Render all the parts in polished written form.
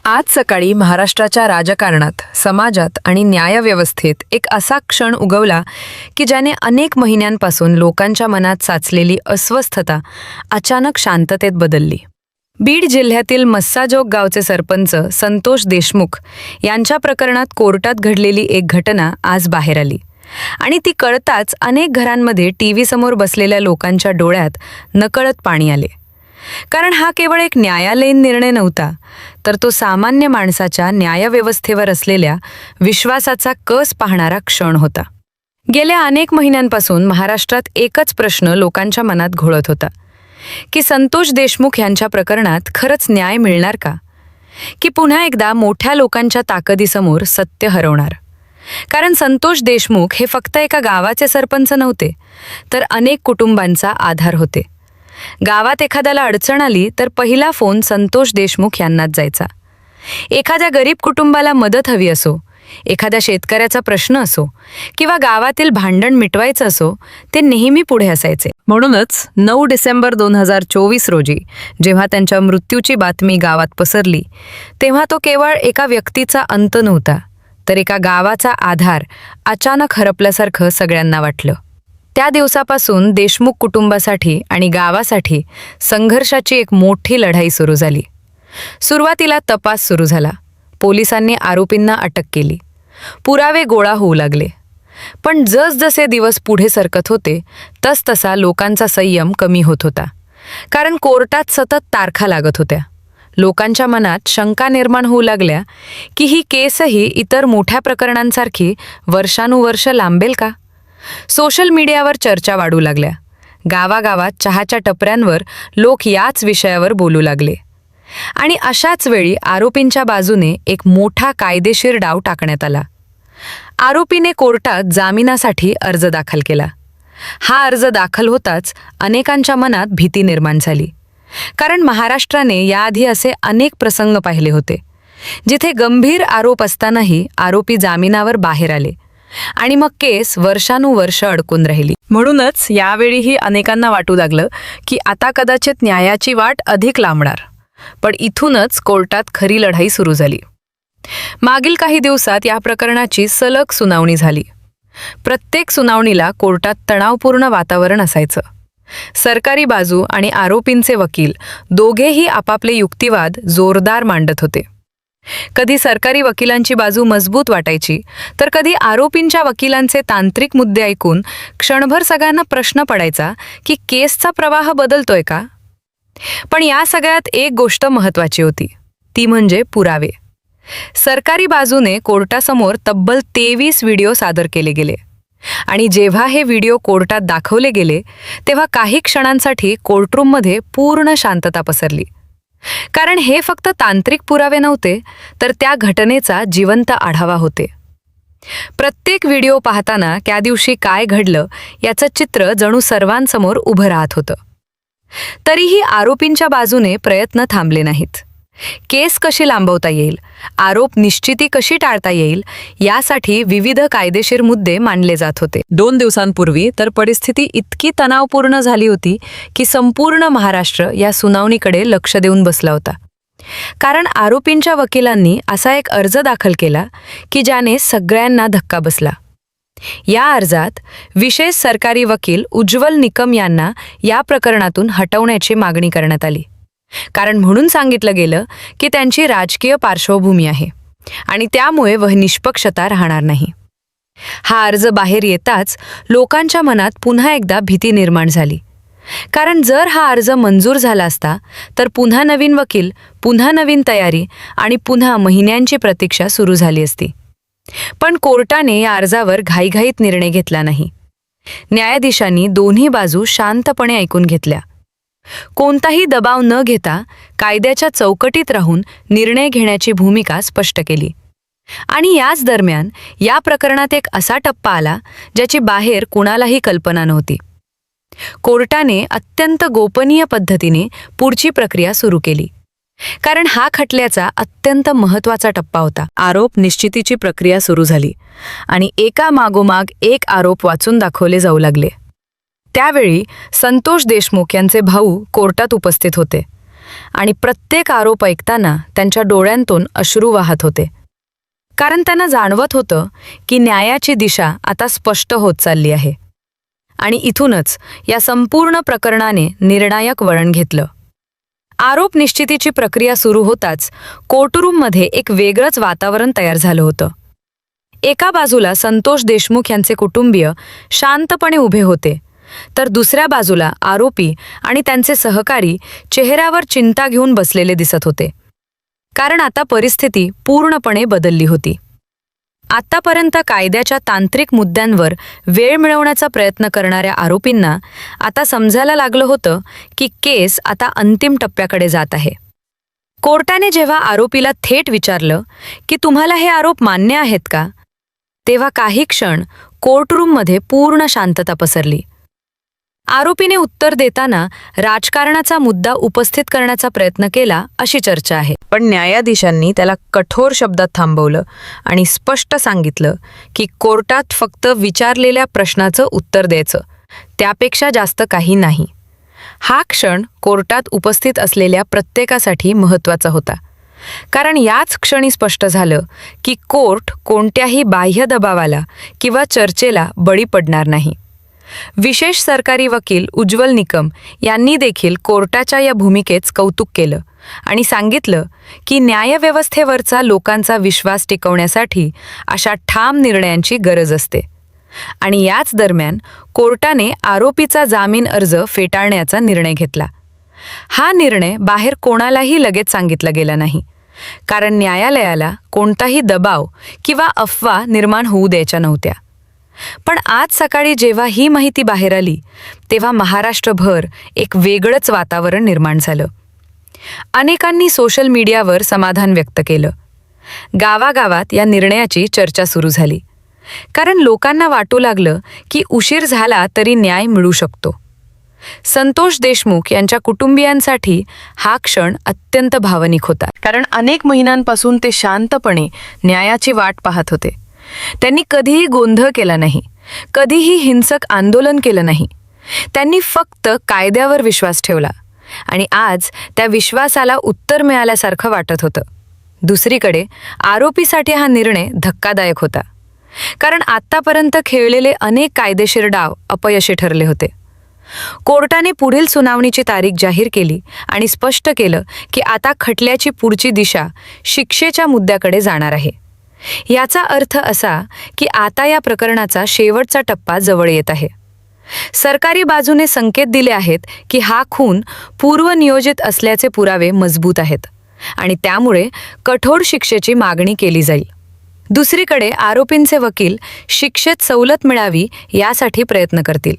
आज सकाळी महाराष्ट्राच्या राजकारणात, समाजात आणि न्यायव्यवस्थेत एक असा क्षण उगवला की ज्याने अनेक महिन्यांपासून लोकांच्या मनात साचलेली अस्वस्थता अचानक शांततेत बदलली. बीड जिल्ह्यातील मस्साजोग गावचे सरपंच संतोष देशमुख यांच्या प्रकरणात कोर्टात घडलेली एक घटना आज बाहेर आली आणि ती कळताच अनेक घरांमध्ये टीव्ही समोर बसलेल्या लोकांच्या डोळ्यात नकळत पाणी आले. कारण हा केवळ एक न्यायालयीन निर्णय नव्हता, तर तो सामान्य माणसाच्या न्यायव्यवस्थेवर असलेल्या विश्वासाचा कस पाहणारा क्षण होता. गेल्या अनेक महिन्यांपासून महाराष्ट्रात एकच प्रश्न लोकांच्या मनात घोळत होता की संतोष देशमुख यांच्या प्रकरणात खरंच न्याय मिळणार का, की पुन्हा एकदा मोठ्या लोकांच्या ताकदीसमोर सत्य हरवणार. कारण संतोष देशमुख हे फक्त एका गावाचे सरपंच नव्हते, तर अनेक कुटुंबांचा आधार होते. गावात एखाद्याला अडचण आली तर पहिला फोन संतोष देशमुख यांनाच जायचा. एखाद्या गरीब कुटुंबाला मदत हवी असो, एखाद्या शेतकऱ्याचा प्रश्न असो किंवा गावातील भांडण मिटवायचं असो, ते नेहमी पुढे असायचे. म्हणूनच 9 डिसेंबर 2024 रोजी जेव्हा त्यांच्या मृत्यूची बातमी गावात पसरली, तेव्हा तो केवळ एका व्यक्तीचा अंत नव्हता, तर एका गावाचा आधार अचानक हरपल्यासारखं सगळ्यांना वाटलं. त्या दिवसापासून देशमुख कुटुंबासाठी आणि गावासाठी संघर्षाची एक मोठी लढाई सुरू झाली. सुरुवातीला तपास सुरू झाला. पोलिसांनी आरोपींना अटक केली. पुरावे गोळा होऊ लागले. पण जसजसे दिवस पुढे सरकत होते, तसतसा लोकांचा संयम कमी होत होता. कारण कोर्टात सतत तारखा लागत होत्या. लोकांच्या मनात शंका निर्माण होऊ लागल्या की ही केसही इतर मोठ्या प्रकरणांसारखी वर्षानुवर्ष लांबेल का. सोशल मीडियावर चर्चा वाढू लागल्या. गावागावात चहाच्या टपऱ्यांवर लोक याच विषयावर बोलू लागले. आणि अशाच वेळी आरोपींच्या बाजूने एक मोठा कायदेशीर डाव टाकण्यात आला. आरोपीने कोर्टात जामिनासाठी अर्ज दाखल केला. हा अर्ज दाखल होताच अनेकांच्या मनात भीती निर्माण झाली. कारण महाराष्ट्राने याआधी असे अनेक प्रसंग पाहिले होते, जिथे गंभीर आरोप असतानाही आरोपी जामिनावर बाहेर आले आणि मग केस वर्षानुवर्ष अडकून राहिली. म्हणूनच यावेळीही अनेकांना वाटू लागलं की आता कदाचित न्यायाची वाट अधिक लांबणार. पण इथूनच कोर्टात खरी लढाई सुरू झाली. मागील काही दिवसात या प्रकरणाची सलग सुनावणी झाली. प्रत्येक सुनावणीला कोर्टात तणावपूर्ण वातावरण असायचं. सरकारी बाजू आणि आरोपींचे वकील दोघेही आपापले युक्तिवाद जोरदार मांडत होते. कधी सरकारी वकिलांची बाजू मजबूत वाटायची, तर कधी आरोपींच्या वकिलांचे तांत्रिक मुद्दे ऐकून क्षणभर सगळ्यांना प्रश्न पडायचा की केसचा प्रवाह बदलतोय का. पण या सगळ्यात एक गोष्ट महत्त्वाची होती, ती म्हणजे पुरावे. सरकारी बाजूने कोर्टासमोर तब्बल 23 व्हिडिओ सादर केले गेले आणि जेव्हा हे व्हिडिओ कोर्टात दाखवले गेले, तेव्हा काही क्षणांसाठी कोर्टरूममध्ये पूर्ण शांतता पसरली. कारण हे फक्त तांत्रिक पुरावे नव्हते, तर त्या घटनेचा जिवंत आढावा होते. प्रत्येक व्हिडिओ पाहताना त्या दिवशी काय घडलं याचं चित्र जणू सर्वांसमोर उभं राहत होतं. तरीही आरोपींच्या बाजूने प्रयत्न थांबले नाहीत. केस कशी लांबवता येईल, आरोप निश्चिती कशी टाळता येईल, यासाठी विविध कायदेशीर मुद्दे मांडले जात होते. 2 दिवसांपूर्वी तर परिस्थिती इतकी तणावपूर्ण झाली होती की संपूर्ण महाराष्ट्र या सुनावणीकडे लक्ष देऊन बसला होता. कारण आरोपींच्या वकिलांनी असा एक अर्ज दाखल केला की ज्याने सगळ्यांना धक्का बसला. या अर्जात विशेष सरकारी वकील उज्ज्वल निकम यांना या प्रकरणातून हटवण्याची मागणी करण्यात आली. कारण म्हणून सांगितलं गेलं की त्यांची राजकीय पार्श्वभूमी आहे आणि त्यामुळे वह निष्पक्षता राहणार नाही. हा अर्ज बाहेर येताच लोकांच्या मनात पुन्हा एकदा भीती निर्माण झाली. कारण जर हा अर्ज मंजूर झाला असता, तर पुन्हा नवीन वकील, पुन्हा नवीन तयारी आणि पुन्हा महिन्यांची प्रतीक्षा सुरू झाली असती. पण कोर्टाने या अर्जावर घाईघाईत निर्णय घेतला नाही. न्यायाधीशांनी दोन्ही बाजू शांतपणे ऐकून घेतल्या. कोणताही दबाव न घेता कायद्याच्या चौकटीत राहून निर्णय घेण्याची भूमिका स्पष्ट केली. आणि याच दरम्यान या प्रकरणात एक असा टप्पा आला ज्याची बाहेर कुणालाही कल्पना नव्हती. कोर्टाने अत्यंत गोपनीय पद्धतीने पुढची प्रक्रिया सुरू केली. कारण हा खटल्याचा अत्यंत महत्त्वाचा टप्पा होता. आरोप निश्चितीची प्रक्रिया सुरू झाली आणि एका मागोमाग एक आरोप वाचून दाखवले जाऊ लागले. त्यावेळी संतोष देशमुख यांचे भाऊ कोर्टात उपस्थित होते आणि प्रत्येक आरोप ऐकताना त्यांच्या डोळ्यांतून अश्रू वाहत होते. कारण त्यांना जाणवत होतं की न्यायाची दिशा आता स्पष्ट होत चालली आहे. आणि इथूनच या संपूर्ण प्रकरणाने निर्णायक वळण घेतलं. आरोप निश्चितीची प्रक्रिया सुरू होताच कोर्टरूममध्ये एक वेगळंच वातावरण तयार झालं होतं. एका बाजूला संतोष देशमुख यांचे कुटुंबीय शांतपणे उभे होते, तर दुसऱ्या बाजूला आरोपी आणि त्यांचे सहकारी चेहऱ्यावर चिंता घेऊन बसलेले दिसत होते. कारण आता परिस्थिती पूर्णपणे बदलली होती. आत्तापर्यंत कायद्याच्या तांत्रिक मुद्द्यांवर वेळ मिळवण्याचा प्रयत्न करणाऱ्या आरोपींना आता समजायला लागलं होतं की केस आता अंतिम टप्प्याकडे जात आहे. कोर्टाने जेव्हा आरोपीला थेट विचारलं की तुम्हाला हे आरोप मान्य आहेत का, तेव्हा काही क्षण कोर्टरूममध्ये पूर्ण शांतता पसरली. आरोपीने उत्तर देताना राजकारणाचा मुद्दा उपस्थित करण्याचा प्रयत्न केला अशी चर्चा आहे. पण न्यायाधीशांनी त्याला कठोर शब्दात थांबवलं आणि स्पष्ट सांगितलं की कोर्टात फक्त विचारलेल्या प्रश्नाचं उत्तर द्यायचं, त्यापेक्षा जास्त काही नाही. हा क्षण कोर्टात उपस्थित असलेल्या प्रत्येकासाठी महत्त्वाचा होता. कारण याच क्षणी स्पष्ट झालं की कोर्ट कोणत्याही बाह्य दबावाला किंवा चर्चेला बळी पडणार नाही. विशेष सरकारी वकील उज्ज्वल निकम यांनी देखील कोर्टाच्या या भूमिकेचं कौतुक केलं आणि सांगितलं की न्यायव्यवस्थेवरचा लोकांचा विश्वास टिकवण्यासाठी अशा ठाम निर्णयांची गरज असते. आणि याच दरम्यान कोर्टाने आरोपीचा जामीन अर्ज फेटाळण्याचा निर्णय घेतला. हा निर्णय बाहेर कोणालाही लगेच सांगितला गेला नाही, कारण न्यायालयाला कोणताही दबाव किंवा अफवा निर्माण होऊ द्यायच्या नव्हत्या. पण आज सकाळी जेव्हा ही माहिती बाहेर आली तेव्हा महाराष्ट्रभर एक वेगळंच वातावरण निर्माण झालं. अनेकांनी सोशल मीडियावर समाधान व्यक्त केलं. गावागावात या निर्णयाची चर्चा सुरू झाली, कारण लोकांना वाटू लागलं की उशीर झाला तरी न्याय मिळू शकतो. संतोष देशमुख यांच्या कुटुंबियांसाठी हा क्षण अत्यंत भावनिक होता, कारण अनेक महिन्यांपासून ते शांतपणे न्यायाची वाट पाहत होते. त्यांनी कधीही गोंधळ केला नाही, कधीही हिंसक आंदोलन केलं नाही. त्यांनी फक्त कायद्यावर विश्वास ठेवला आणि आज त्या विश्वासाला उत्तर मिळाल्यासारखं वाटत होतं. दुसरीकडे आरोपीसाठी हा निर्णय धक्कादायक होता, कारण आत्तापर्यंत खेळलेले अनेक कायदेशीर डाव अपयशी ठरले होते. कोर्टाने पुढील सुनावणीची तारीख जाहीर केली आणि स्पष्ट केलं की आता खटल्याची पुढची दिशा शिक्षेच्या मुद्द्याकडे जाणार आहे. याचा अर्थ असा की आता या प्रकरणाचा शेवटचा टप्पा जवळ येत आहे. सरकारी बाजूने संकेत दिले आहेत की हा खून पूर्वनियोजित असल्याचे पुरावे मजबूत आहेत आणि त्यामुळे कठोर शिक्षेची मागणी केली जाईल. दुसरीकडे आरोपींचे वकील शिक्षेत सवलत मिळावी यासाठी प्रयत्न करतील.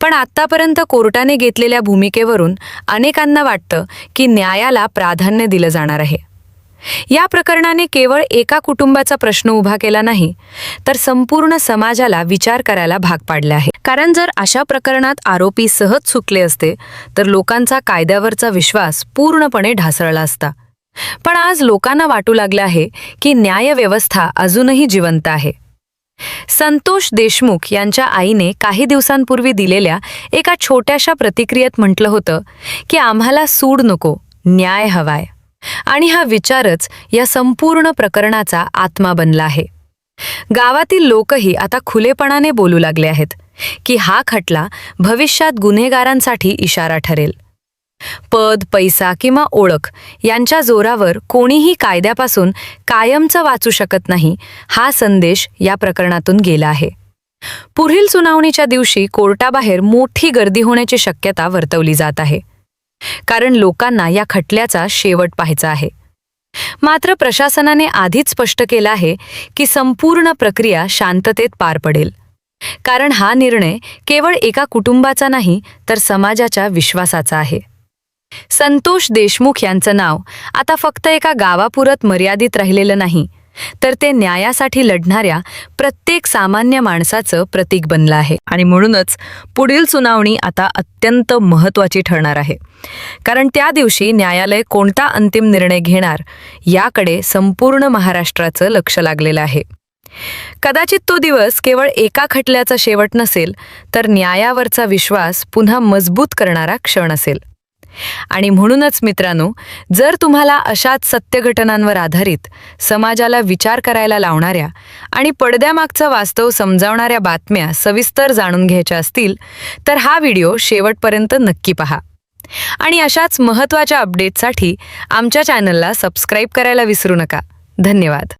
पण आत्तापर्यंत कोर्टाने घेतलेल्या भूमिकेवरून अनेकांना वाटतं की न्यायाला प्राधान्य दिलं जाणार आहे. या प्रकरणाने केवळ एका कुटुंबाचा प्रश्न उभा केला नाही, तर संपूर्ण समाजाला विचार करायला भाग पाडले आहे. कारण जर अशा प्रकरणात आरोपी सहज चुकले असते तर लोकांचा कायद्यावरचा विश्वास पूर्णपणे ढासळला असता. पण आज लोकांना वाटू लागलं आहे की न्यायव्यवस्था अजूनही जिवंत आहे. संतोष देशमुख यांच्या आईने काही दिवसांपूर्वी दिलेल्या एका छोट्याशा प्रतिक्रियेत म्हटलं होतं की आम्हाला सूड नको, न्याय हवाय. आणि हा विचारच या संपूर्ण प्रकरणाचा आत्मा बनला आहे. गावातील लोकही आता खुलेपणाने बोलू लागले आहेत की हा खटला भविष्यात गुन्हेगारांसाठी इशारा ठरेल. पद, पैसा किंवा ओळख यांच्या जोरावर कोणीही कायद्यापासून कायमचं वाचू शकत नाही, हा संदेश या प्रकरणातून गेला आहे. पुढील सुनावणीच्या दिवशी कोर्टाबाहेर मोठी गर्दी होण्याची शक्यता वर्तवली जात आहे, कारण लोकांना या खटल्याचा शेवट पाहायचा आहे. मात्र प्रशासनाने आधीच स्पष्ट केलं आहे की संपूर्ण प्रक्रिया शांततेत पार पडेल, कारण हा निर्णय केवळ एका कुटुंबाचा नाही तर समाजाच्या विश्वासाचा आहे. संतोष देशमुख यांचं नाव आता फक्त एका गावापुरत मर्यादित राहिलेलं नाही, तर ते न्यायासाठी लढणाऱ्या प्रत्येक सामान्य माणसाचं प्रतीक बनलं आहे. आणि म्हणूनच पुढील सुनावणी आता अत्यंत महत्त्वाची ठरणार आहे, कारण त्या दिवशी न्यायालय कोणता अंतिम निर्णय घेणार याकडे संपूर्ण महाराष्ट्राचं लक्ष लागलेलं आहे. कदाचित तो दिवस केवळ एका खटल्याचा शेवट नसेल, तर न्यायावरचा विश्वास पुन्हा मजबूत करणारा क्षण असेल. आणि म्हणूनच मित्रांनो, जर तुम्हाला अशाच सत्य घटनांवर आधारित समाजाला विचार करायला लावणाऱ्या आणि पडद्यामागचं वास्तव समजावणाऱ्या बातम्या सविस्तर जाणून घ्यायच्या असतील तर हा व्हिडिओ शेवटपर्यंत नक्की पहा. आणि अशाच महत्त्वाच्या अपडेटसाठी आमच्या चॅनलला सबस्क्राईब करायला विसरू नका. धन्यवाद.